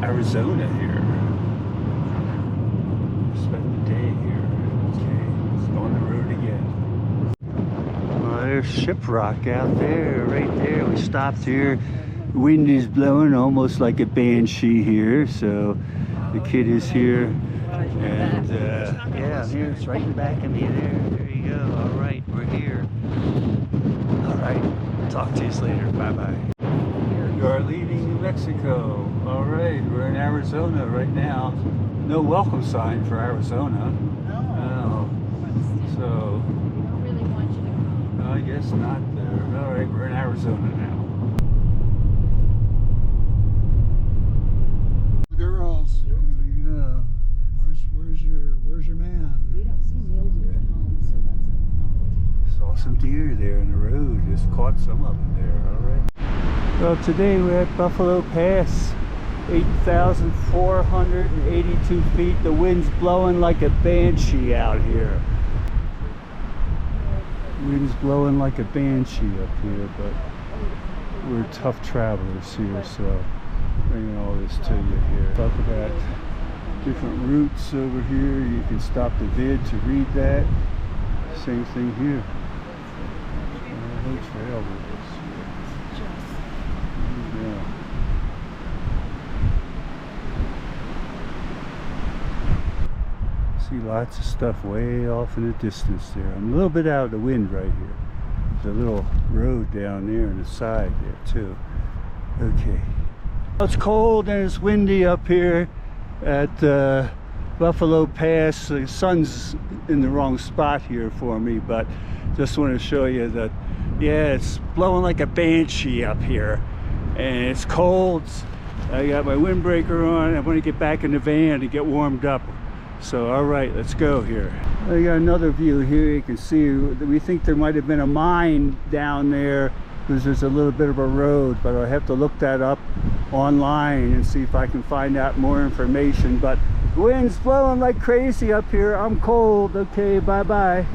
Arizona here. Spend the day here. Okay, let's go on the road again. Well, there's Shiprock out there, right there. We stopped here. The wind is blowing almost like a banshee here, so the kid is here. And yeah, here it's right in back of me there. There you go. All right, we're here. All right, talk to you later. Bye-bye. We are leaving New Mexico. All right, we're in Arizona right now. No welcome sign for Arizona. No. So, I guess not there. All right, we're in Arizona now. Girls. There we go. Where's your man? We don't see mule deer at home, so that's a Saw some deer there in the road. Just caught some of them there. All right. Well, today we're at Buffalo Pass, 8,482 feet. The wind's blowing like a banshee out here. Wind's blowing like a banshee up here, but we're tough travelers here, so bringing all this to you here. Talk about different routes over here. You can stop the vid to read that. Same thing here. Trail with us here. Yeah. See lots of stuff way off in the distance there. I'm a little bit out of the wind right here. There's a little road down there on the side there too. Okay. It's cold and it's windy up here at Buffalo Pass. The sun's in the wrong spot here for me, but just want to show you that, yeah, it's blowing like a banshee up here, and it's cold. I got my windbreaker on. I want to get back in the van to get warmed up. So, all right, let's go here. I got another view here. You can see we think there might have been a mine down there because there's a little bit of a road, but I'll have to look that up online and see if I can find out more information. But the wind's blowing like crazy up here. I'm cold. Okay, bye-bye.